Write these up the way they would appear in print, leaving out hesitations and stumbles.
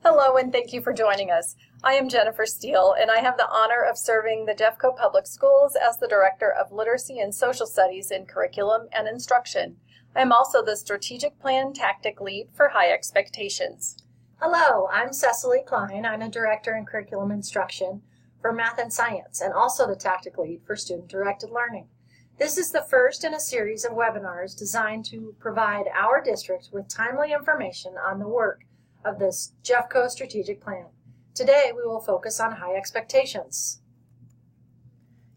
Hello, and thank you for joining us. I am Jennifer Steele, and I have the honor of serving the Jeffco Public Schools as the Director of Literacy and Social Studies in Curriculum and Instruction. I am also the Strategic Plan Tactic Lead for High Expectations. Hello, I'm Cecily Klein. I'm a Director in Curriculum Instruction for Math and Science, and also the Tactic Lead for Student-Directed Learning. This is the first in a series of webinars designed to provide our district with timely information on the work of this Jeffco strategic plan. Today, we will focus on high expectations.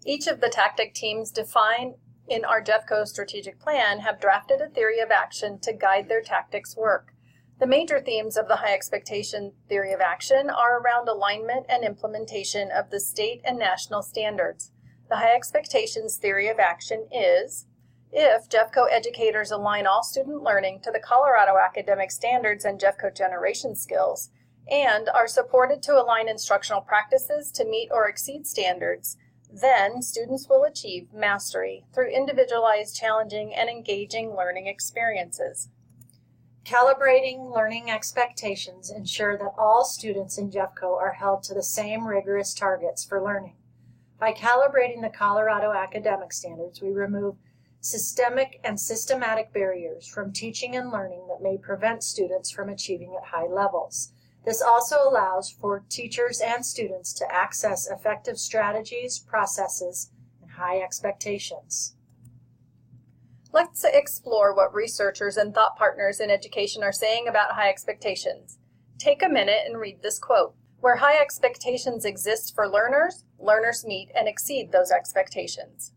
Each of the tactic teams defined in our Jeffco strategic plan have drafted a theory of action to guide their tactics work. The major themes of the high expectation theory of action are around alignment and implementation of the state and national standards. The high expectations theory of action is: if Jeffco educators align all student learning to the Colorado academic standards and Jeffco generation skills, and are supported to align instructional practices to meet or exceed standards, then students will achieve mastery through individualized, challenging, and engaging learning experiences. Calibrating learning expectations ensure that all students in Jeffco are held to the same rigorous targets for learning. By calibrating the Colorado academic standards, we remove systemic and systematic barriers from teaching and learning that may prevent students from achieving at high levels. This also allows for teachers and students to access effective strategies, processes, and high expectations. Let's explore what researchers and thought partners in education are saying about high expectations. Take a minute and read this quote. Where high expectations exist for learners, learners meet and exceed those expectations.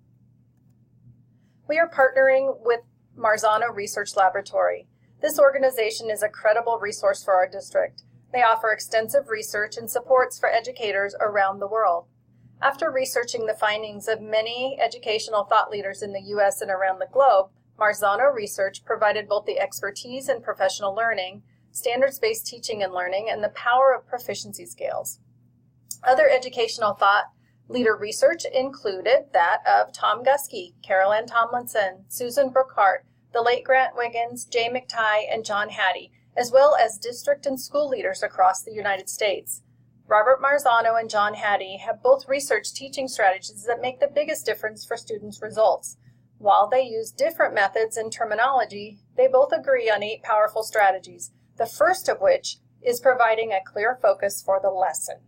We are partnering with Marzano Research Laboratory. This organization is a credible resource for our district. They offer extensive research and supports for educators around the world. After researching the findings of many educational thought leaders in the U.S. and around the globe, Marzano Research provided both the expertise in professional learning, standards-based teaching and learning, and the power of proficiency scales. Other educational thought leader research included that of Tom Guskey, Carol Ann Tomlinson, Susan Brookhart, the late Grant Wiggins, Jay McTighe, and John Hattie, as well as district and school leaders across the United States. Robert Marzano and John Hattie have both researched teaching strategies that make the biggest difference for students' results. While they use different methods and terminology, they both agree on 8 powerful strategies, the first of which is providing a clear focus for the lesson.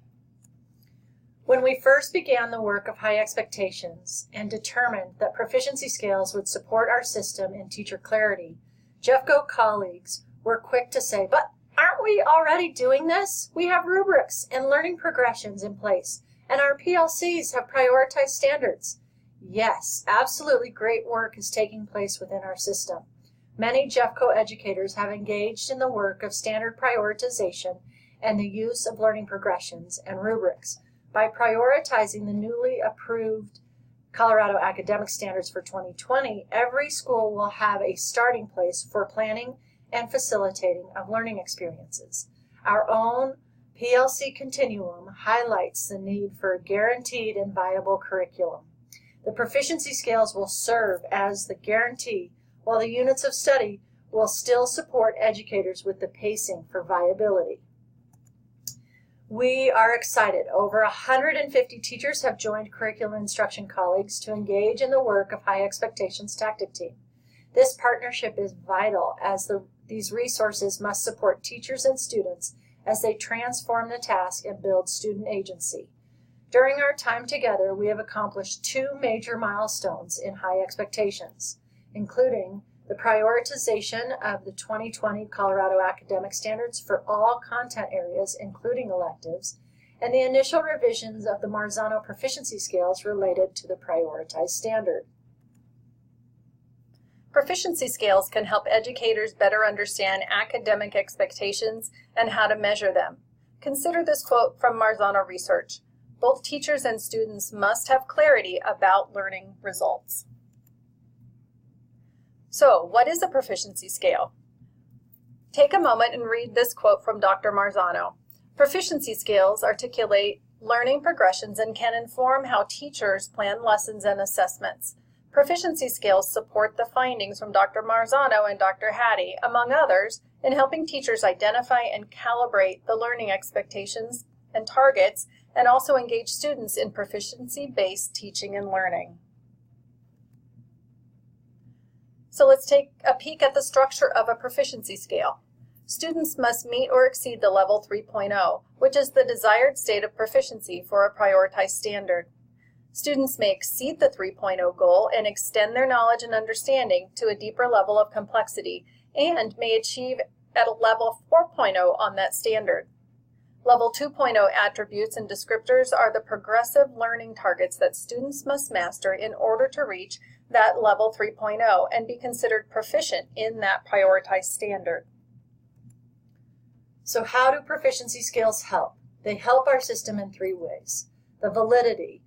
When we first began the work of high expectations and determined that proficiency scales would support our system and teacher clarity, Jeffco colleagues were quick to say, "But aren't we already doing this? We have rubrics and learning progressions in place, and our PLCs have prioritized standards." Yes, absolutely great work is taking place within our system. Many Jeffco educators have engaged in the work of standard prioritization and the use of learning progressions and rubrics. By prioritizing the newly approved Colorado academic standards for 2020, every school will have a starting place for planning and facilitating of learning experiences. Our own PLC continuum highlights the need for a guaranteed and viable curriculum. The proficiency scales will serve as the guarantee, while the units of study will still support educators with the pacing for viability. We are excited. Over 150 teachers have joined curriculum instruction colleagues to engage in the work of High Expectations Tactic Team. This partnership is vital as these resources must support teachers and students as they transform the task and build student agency. During our time together, we have accomplished 2 major milestones in High Expectations, including the prioritization of the 2020 Colorado academic standards for all content areas, including electives, and the initial revisions of the Marzano proficiency scales related to the prioritized standard. Proficiency scales can help educators better understand academic expectations and how to measure them. Consider this quote from Marzano Research. Both teachers and students must have clarity about learning results. So, what is a proficiency scale? Take a moment and read this quote from Dr. Marzano. Proficiency scales articulate learning progressions and can inform how teachers plan lessons and assessments. Proficiency scales support the findings from Dr. Marzano and Dr. Hattie, among others, in helping teachers identify and calibrate the learning expectations and targets, and also engage students in proficiency-based teaching and learning. So let's take a peek at the structure of a proficiency scale. Students must meet or exceed the level 3.0, which is the desired state of proficiency for a prioritized standard. Students may exceed the 3.0 goal and extend their knowledge and understanding to a deeper level of complexity, and may achieve at a level 4.0 on that standard. Level 2.0 attributes and descriptors are the progressive learning targets that students must master in order to reach that level 3.0 and be considered proficient in that prioritized standard. So how do proficiency scales help? They help our system in three ways. The validity.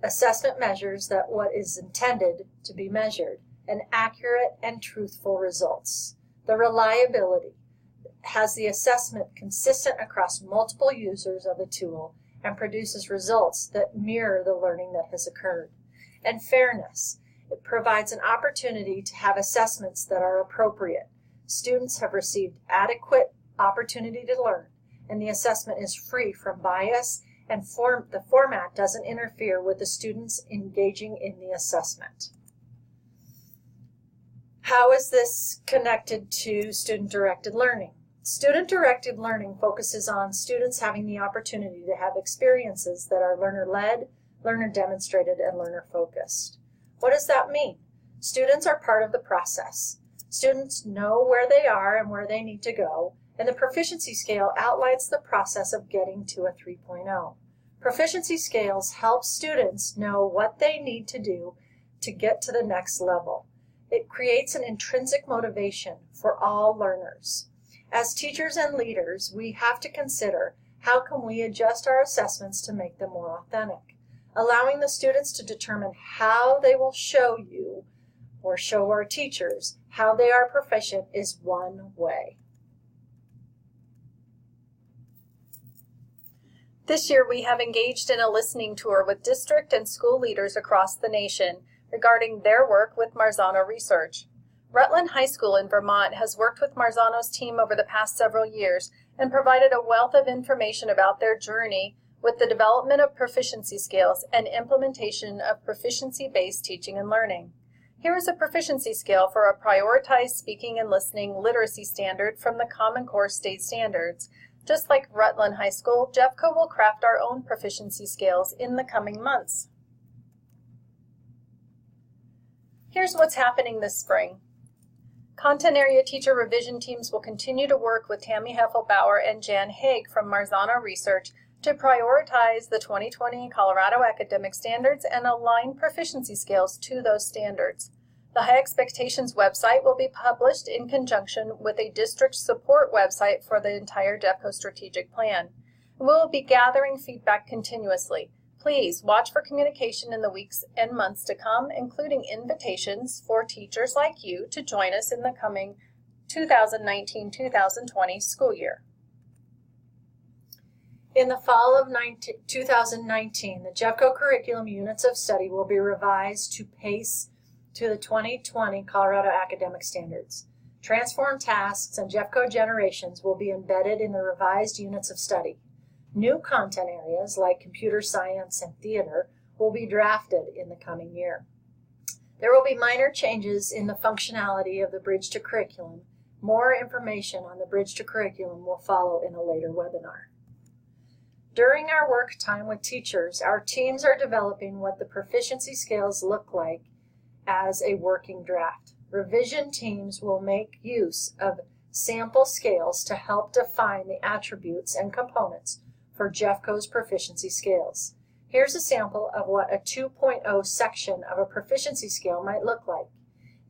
Assessment measures that what is intended to be measured, and accurate and truthful results. The reliability has the assessment consistent across multiple users of the tool and produces results that mirror the learning that has occurred. And fairness. It provides an opportunity to have assessments that are appropriate. Students have received adequate opportunity to learn, and the assessment is free from bias, and the format doesn't interfere with the students engaging in the assessment. How is this connected to student-directed learning? Student-directed learning focuses on students having the opportunity to have experiences that are learner-led, learner-demonstrated, and learner-focused. What does that mean? Students are part of the process. Students know where they are and where they need to go, and the proficiency scale outlines the process of getting to a 3.0. Proficiency scales help students know what they need to do to get to the next level. It creates an intrinsic motivation for all learners. As teachers and leaders, we have to consider how can we adjust our assessments to make them more authentic. Allowing the students to determine how they will show you or show our teachers how they are proficient is one way. This year, we have engaged in a listening tour with district and school leaders across the nation regarding their work with Marzano research. Rutland High School in Vermont has worked with Marzano's team over the past several years and provided a wealth of information about their journey with the development of proficiency scales and implementation of proficiency-based teaching and learning. Here is a proficiency scale for a prioritized speaking and listening literacy standard from the Common Core State Standards. Just like Rutland High School, JEFCO will craft our own proficiency scales in the coming months. Here's what's happening this spring. Content area teacher revision teams will continue to work with Tammy Heffelbauer and Jan Haig from Marzano Research to prioritize the 2020 Colorado academic standards and align proficiency scales to those standards. The High Expectations website will be published in conjunction with a district support website for the entire JEFCO strategic plan. We will be gathering feedback continuously. Please watch for communication in the weeks and months to come, including invitations for teachers like you to join us in the coming 2019-2020 school year. In the fall of 2019, the JEFCO curriculum units of study will be revised to pace to the 2020 Colorado academic standards. Transform tasks and JEFCO generations will be embedded in the revised units of study. New content areas like computer science and theater will be drafted in the coming year. There will be minor changes in the functionality of the Bridge to Curriculum. More information on the Bridge to Curriculum will follow in a later webinar. During our work time with teachers, our teams are developing what the proficiency scales look like as a working draft. Revision teams will make use of sample scales to help define the attributes and components for JEFCO's proficiency scales. Here's a sample of what a 2.0 section of a proficiency scale might look like.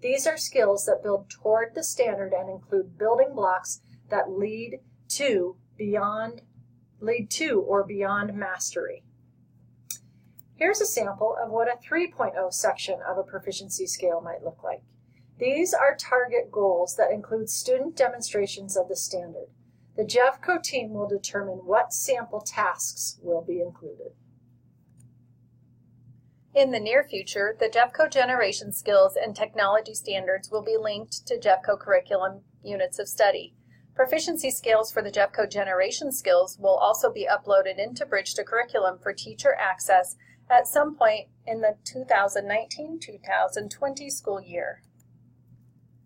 These are skills that build toward the standard and include building blocks that lead to or beyond mastery. Here's a sample of what a 3.0 section of a proficiency scale might look like. These are target goals that include student demonstrations of the standard. The JEFCO team will determine what sample tasks will be included. In the near future, the JEFCO generation skills and technology standards will be linked to JEFCO curriculum units of study. Proficiency scales for the JEFCO generation skills will also be uploaded into Bridge to Curriculum for teacher access at some point in the 2019-2020 school year.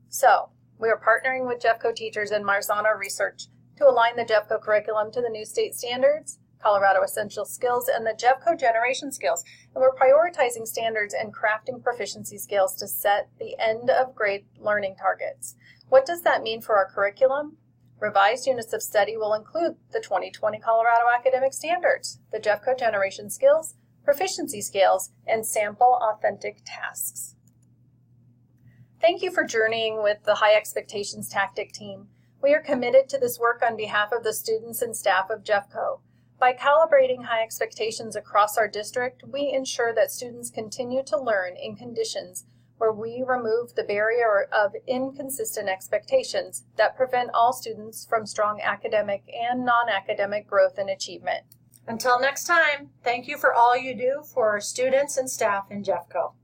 So, we are partnering with JEFCO teachers and Marzano Research to align the JEFCO curriculum to the new state standards, Colorado Essential Skills, and the JEFCO generation skills. And we're prioritizing standards and crafting proficiency scales to set the end of grade learning targets. What does that mean for our curriculum? Revised units of study will include the 2020 Colorado Academic Standards, the JEFCO generation skills, proficiency scales, and sample authentic tasks. Thank you for journeying with the High Expectations Tactic team. We are committed to this work on behalf of the students and staff of JEFCO. By calibrating high expectations across our district, we ensure that students continue to learn in conditions where we remove the barrier of inconsistent expectations that prevent all students from strong academic and non-academic growth and achievement. Until next time, thank you for all you do for our students and staff in JEFCO.